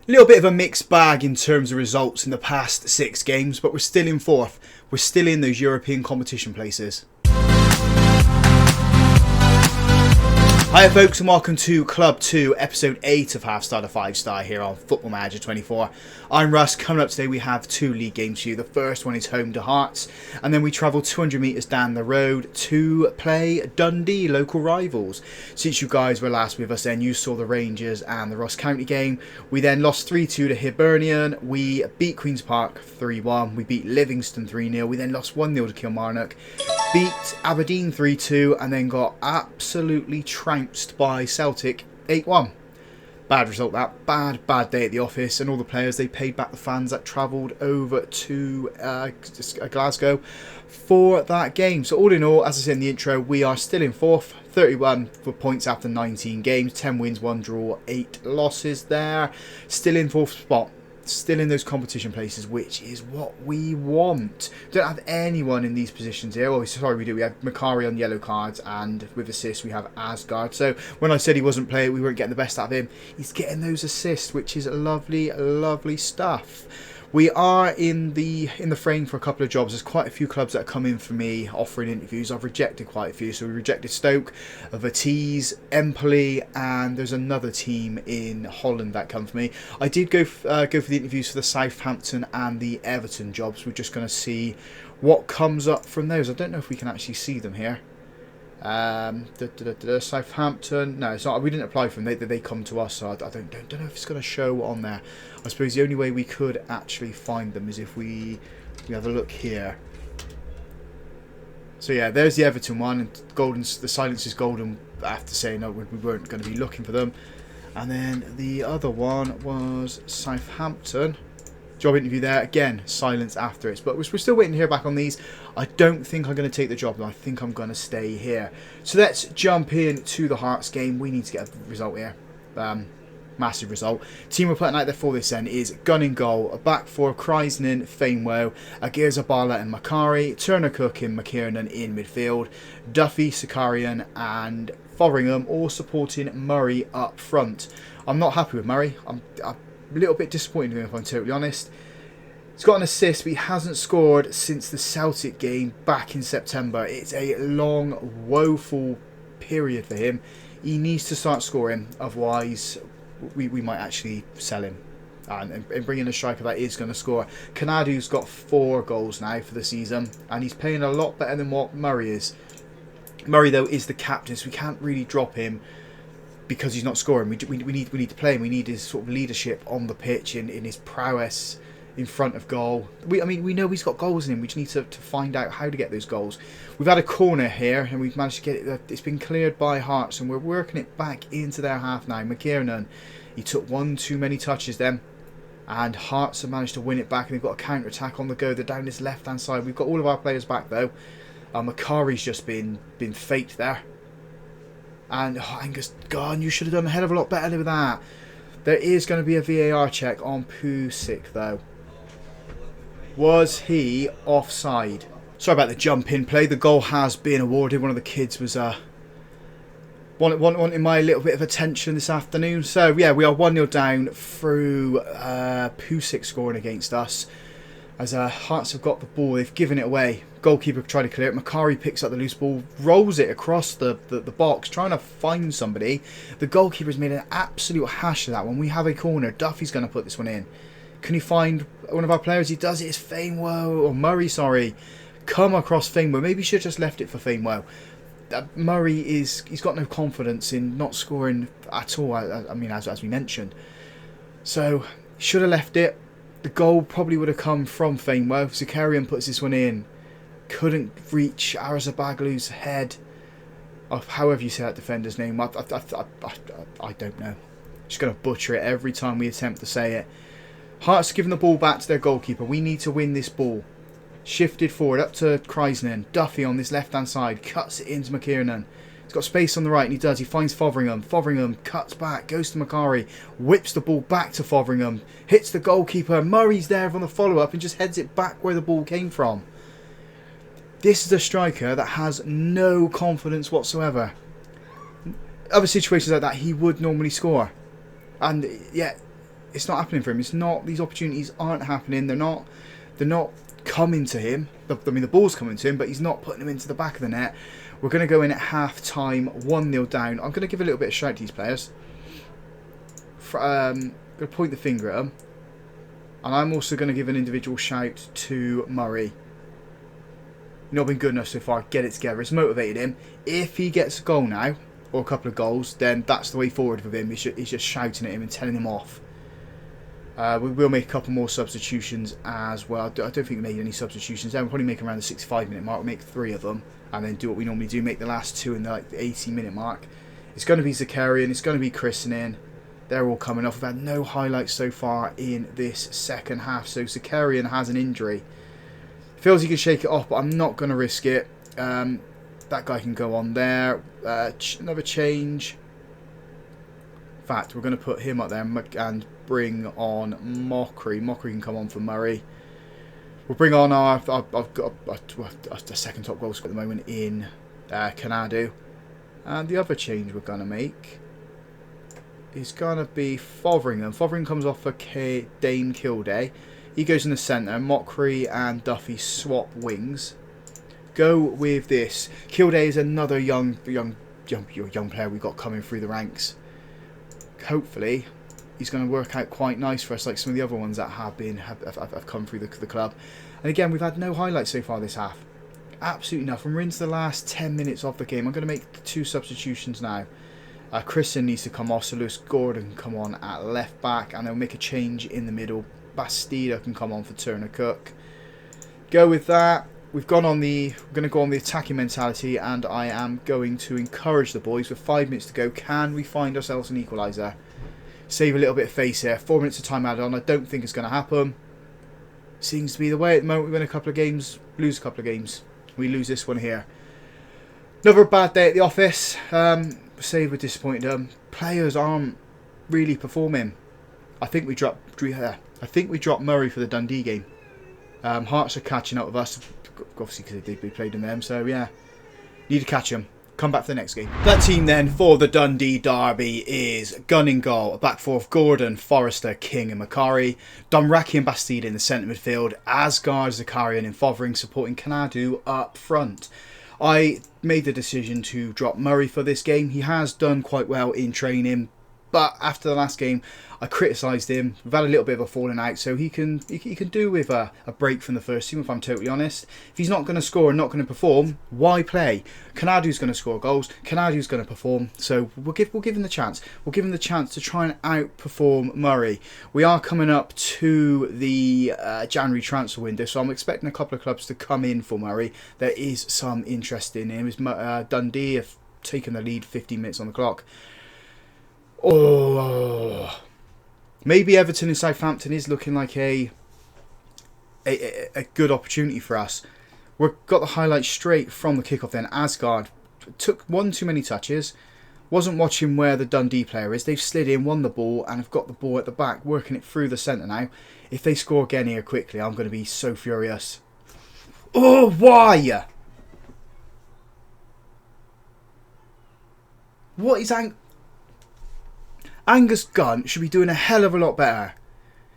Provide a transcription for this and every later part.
Little bit of a mixed bag in terms of results in the past 6 games, but we're still in fourth. We're still in those European competition places. Hi folks, and welcome to Club 2, Episode 8 of Half Star to 5 Star here on Football Manager 24. I'm Russ. Coming up today we have 2 league games for you. The first one is home to Hearts, and then we travel 200 metres down the road to play Dundee, local rivals. Since you guys were last with us then, you saw the Rangers and the Ross County game. We then lost 3-2 to Hibernian. We beat Queen's Park 3-1. We beat Livingston 3-0. We then lost 1-0 to Kilmarnock. Beat Aberdeen 3-2 and then got absolutely trounced by Celtic 8-1. Bad result that. Bad day at the office, and all the players, they paid back the fans that travelled over to Glasgow for that game. So all in all, as I said in the intro, we are still in fourth, 31 for points after 19 games, 10 wins, 1 draw, 8 losses there. Still in fourth spot. Still in those competition places, which is what we want. We don't have anyone in these positions here. Well, sorry, we do. We have Macari on yellow cards, and with assists we have Asgard. So when I said he wasn't playing, we weren't getting the best out of him. He's getting those assists, which is lovely, lovely stuff. We are in the frame for a couple of jobs. There's quite a few clubs that have come in for me offering interviews. I've rejected quite a few. So we rejected Stoke, Vitesse, Empoli, and there's another team in Holland that come for me. I did go for the interviews for the Southampton and the Everton jobs. We're just going to see what comes up from those. I don't know if we can actually see them here. Southampton, no, it's not. We didn't apply for them. They come to us, so I don't know if it's going to show on there. I suppose the only way we could actually find them is if we have a look here. So yeah, there's the Everton one, and the silence is golden. After saying no, we weren't going to be looking for them. And then the other one was Southampton. Job interview there, again, silence after it, but we're still waiting to hear back on these. I don't think I'm going to take the job, though. I think I'm going to stay here. So let's jump into the Hearts game. We need to get a result here. Massive result. Team we're putting out there for this then is Gunn in goal, a back four, Kreisnin, Fainwell, Agirzabala and Macari, Turner Cook and McKiernan in midfield, Duffy, Sakarian and Fotheringham all supporting Murray up front. I'm not happy with Murray. I'm a little bit disappointed with him, if I'm totally honest. He's got an assist, but he hasn't scored since the Celtic game back in September. It's a long, woeful period for him. He needs to start scoring, otherwise we might actually sell him. And bring in a striker that is going to score. Kanadu's got 4 goals now for the season, and he's playing a lot better than what Murray is. Murray, though, is the captain, so we can't really drop him because he's not scoring. We need to play him. We need his sort of leadership on the pitch, in his prowess in front of goal. We know he's got goals in him. We just need to find out how to get those goals. We've had a corner here, and we've managed to get it. It's been cleared by Hearts, and we're working it back into their half now. McKiernan, he took 1 too many touches then, and Hearts have managed to win it back, and they've got a counter-attack on the go. They're down this left-hand side. We've got all of our players back, though. Macari's just been faked there. And Angus, God, you should have done a hell of a lot better with that. There is going to be a VAR check on Pusic, though. Was he offside? Sorry about the jump in play. The goal has been awarded. One of the kids was wanting my little bit of attention this afternoon. So yeah, we are 1-0 down through Pusic scoring against us. As Hearts have got the ball, they've given it away. Goalkeeper tried to clear it. Macari picks up the loose ball, rolls it across the box, trying to find somebody. The goalkeeper's made an absolute hash of that one. We have a corner. Duffy's going to put this one in. Can he find one of our players? He does it. It's Fainwell, or Murray, sorry. Come across Fainwell. Maybe he should have just left it for Fainwell. Murray he's got no confidence in not scoring at all. I mean, as we mentioned. So, should have left it. The goal probably would have come from Fainwell. Zakarian puts this one in. Couldn't reach Arzabaglu's head. Of however you say that defender's name. I don't know. Just going to butcher it every time we attempt to say it. Hearts giving the ball back to their goalkeeper. We need to win this ball. Shifted forward up to Kreisnin. Duffy on this left-hand side. Cuts it into McKiernan. He's got space on the right, and he does. He finds Fotheringham. Fotheringham cuts back, goes to Macari, whips the ball back to Fotheringham, hits the goalkeeper. Murray's there on the follow-up and just heads it back where the ball came from. This is a striker that has no confidence whatsoever. Other situations like that, he would normally score. And yet, it's not happening for him. It's not. These opportunities aren't happening. They're not coming to him. I mean, the ball's coming to him, but he's not putting them into the back of the net. We're going to go in at half-time, 1-0 down. I'm going to give a little bit of shout to these players. I'm going to point the finger at them. And I'm also going to give an individual shout to Murray. Not been good enough so far. Get it together. It's motivated him. If he gets a goal now, or a couple of goals, then that's the way forward with him. He's just shouting at him and telling him off. We will make a couple more substitutions as well. I don't think we made any substitutions. Then we'll probably make around the 65-minute mark. We'll make 3 of them. And then do what we normally do. Make the last 2 in the 80-minute mark. It's going to be Zakarian. It's going to be Christening. They're all coming off. We've had no highlights so far in this second half. So Zakarian has an injury. Feels he can shake it off, but I'm not going to risk it. That guy can go on there. Another change. In fact, we're going to put him up there and bring on Mockery. Mockery can come on for Murray. We'll bring on I've got a second top goal scorer at the moment in Kanadu. And the other change we're going to make is going to be Fotheringham. Fotheringham comes off for Dane Kilday. He goes in the centre. Mockery and Duffy swap wings. Go with this. Kilday is another young player we've got coming through the ranks. Hopefully, he's going to work out quite nice for us, like some of the other ones that have come through the club. And again, we've had no highlights so far this half. Absolutely nothing. We're into the last 10 minutes of the game. I'm going to make 2 substitutions now. Christian needs to come off, so Lewis Gordon can come on at left back, and they'll make a change in the middle. Bastida can come on for Turner Cook. Go with that. We're going to go on the attacking mentality, and I am going to encourage the boys with 5 minutes to go. Can we find ourselves an equaliser? Save a little bit of face here. 4 minutes of time added on. I don't think it's going to happen. Seems to be the way at the moment. We win a couple of games, lose a couple of games. We lose this one here. Another bad day at the office. Say we're disappointed. Players aren't really performing. I think we dropped Murray for the Dundee game. Hearts are catching up with us, obviously because they played in them. So yeah, need to catch them. Come back for the next game. That team then for the Dundee derby is gun in goal. A back four of Gordon, Forrester, King and Macari. Dunraki and Bastida in the centre midfield. Asgard, Zakarian and Fothering supporting Kanadu up front. I made the decision to drop Murray for this game. He has done quite well in training, but after the last game, I criticised him. We've had a little bit of a falling out, so he can do with a break from the first team, if I'm totally honest. If he's not going to score and not going to perform, why play? Kanadu's going to score goals. Kanadu's going to perform, so we'll give him the chance. We'll give him the chance to try and outperform Murray. We are coming up to the January transfer window, so I'm expecting a couple of clubs to come in for Murray. There is some interest in him. Dundee have taken the lead, 15 minutes on the clock. Oh, maybe Everton and Southampton is looking like a good opportunity for us. We've got the highlights straight from the kickoff then. Asgard took one too many touches. Wasn't watching where the Dundee player is. They've slid in, won the ball, and have got the ball at the back, working it through the centre now. If they score again here quickly, I'm going to be so furious. Oh, why? What is Angus Gunn should be doing a hell of a lot better.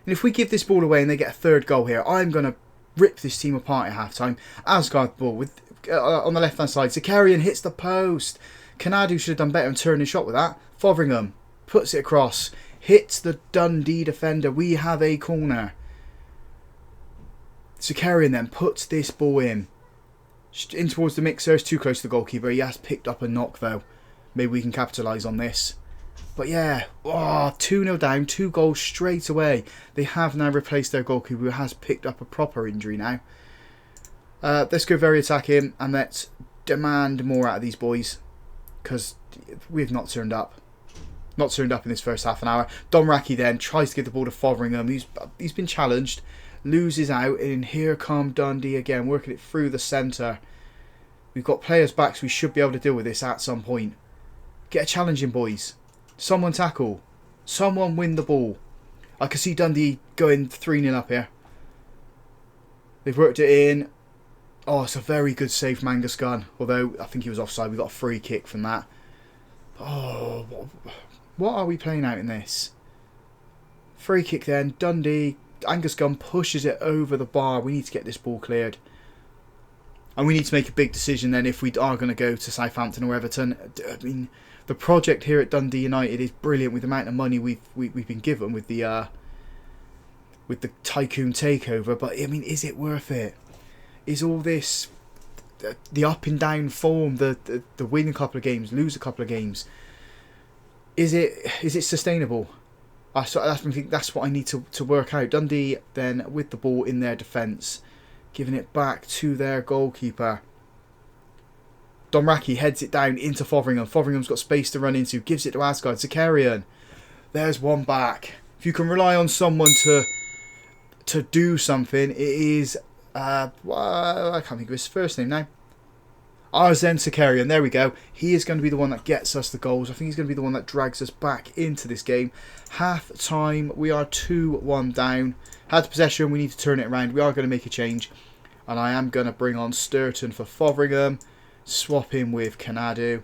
And if we give this ball away and they get a third goal here, I'm going to rip this team apart at half-time. Asgard ball with on the left-hand side. Zakarian hits the post. Kanadu should have done better and turned his shot with that. Fotheringham puts it across. Hits the Dundee defender. We have a corner. Zakarian then puts this ball in towards the mixer. It's too close to the goalkeeper. He has picked up a knock though. Maybe we can capitalise on this. But yeah, 2-0 down, 2 goals straight away. They have now replaced their goalkeeper who has picked up a proper injury now. Let's go very attacking and let's demand more out of these boys. Because we've not turned up. Not turned up in this first half an hour. Dunraki then tries to give the ball to Fotheringham. He's been challenged. Loses out and here come Dundee again. Working it through the centre. We've got players back so we should be able to deal with this at some point. Get a challenge in, boys. Someone tackle. Someone win the ball. I can see Dundee going 3-0 up here. They've worked it in. Oh, it's a very good save from Angus Gunn. Although, I think he was offside. We got a free kick from that. Oh, what are we playing out in this? Free kick then. Dundee. Angus Gunn pushes it over the bar. We need to get this ball cleared. And we need to make a big decision then if we are going to go to Southampton or Everton. I mean, the project here at Dundee United is brilliant with the amount of money we've been given with the tycoon takeover. But I mean, is it worth it? Is all this the up and down form, the win a couple of games, lose a couple of games? Is it sustainable? I think that's what I need to work out. Dundee then with the ball in their defence, giving it back to their goalkeeper. Domraki heads it down into Fotheringham. Fotheringham's got space to run into, gives it to Asgard. Zakarian, there's one back. If you can rely on someone to do something, it is I can't think of his first name now. Arzen Zakarian, there we go. He is going to be the one that gets us the goals. I think he's going to be the one that drags us back into this game. Half time, we are 2-1 down. Had possession, we need to turn it around. We are going to make a change. And I am going to bring on Sturton for Fotheringham. Swap him with Kanadu.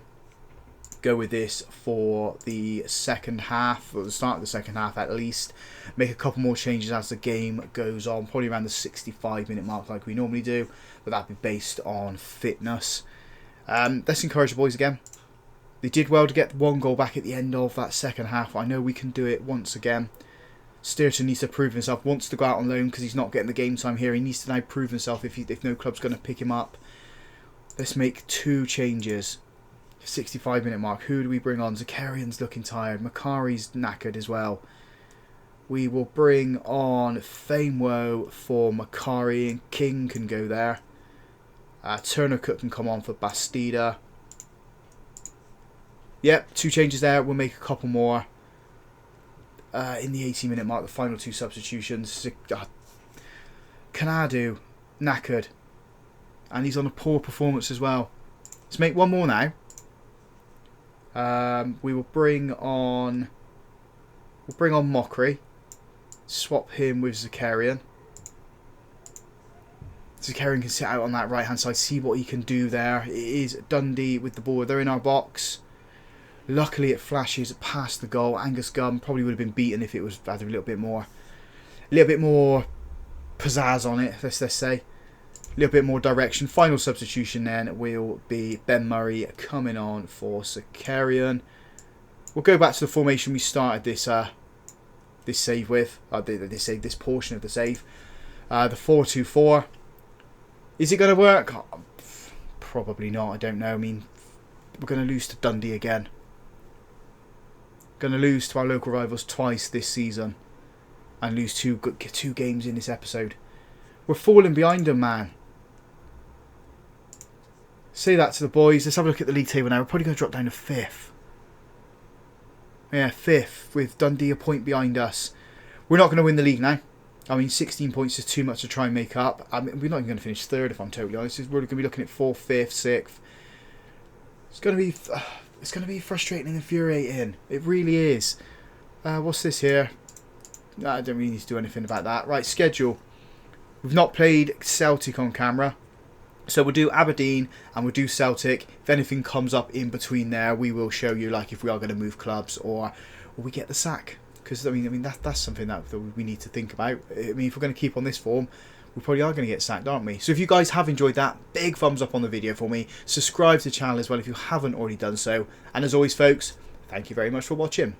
Go with this for the second half, or the start of the second half at least. Make a couple more changes as the game goes on. Probably around the 65-minute mark like we normally do. But that'd be based on fitness. Let's encourage the boys again. They did well to get one goal back at the end of that second half. I know we can do it once again. Sturton needs to prove himself. Wants to go out on loan because he's not getting the game time here. He needs to now prove himself if no club's going to pick him up. Let's make 2 changes. 65-minute mark. Who do we bring on? Zakarian's looking tired. Makari's knackered as well. We will bring on Famewell for Makari, and King can go there. Turner Cook can come on for Bastida. Yep, 2 changes there. We'll make a couple more in the 80-minute mark. The final 2 substitutions. Kanadu, knackered. And he's on a poor performance as well. Let's make one more now. We will bring on Mockery. Swap him with Zakarian. Zakarian can sit out on that right hand side, see what he can do there. It is Dundee with the ball. They're in our box. Luckily it flashes past the goal. Angus Gunn probably would have been beaten if it was had a little bit more pizzazz on it, let's say. A little bit more direction. Final substitution then will be Ben Murray coming on for Zakarian. We'll go back to the formation we started this save with. This portion of the save. The 4-2-4. Is it going to work? Oh, probably not. I don't know. I mean, we're going to lose to Dundee again. Going to lose to our local rivals twice this season. And lose 2 games in this episode. We're falling behind them, man. Say that to the boys. Let's have a look at the league table now. We're probably going to drop down to 5th. Yeah, 5th with Dundee a point behind us. We're not going to win the league now. I mean, 16 points is too much to try and make up. I mean, we're not even going to finish 3rd if I'm totally honest. We're going to be looking at 4th, 5th, 6th. It's going to be frustrating and infuriating. It really is. What's this here? I don't really need to do anything about that. Right, schedule. We've not played Celtic on camera. So we'll do Aberdeen and we'll do Celtic. If anything comes up in between there, we will show you, like if we are going to move clubs or we get the sack. Because I mean that's something that we need to think about. I mean, if we're going to keep on this form, we probably are going to get sacked, aren't we? So if you guys have enjoyed that, big thumbs up on the video for me. Subscribe to the channel as well if you haven't already done so. And as always, folks, thank you very much for watching.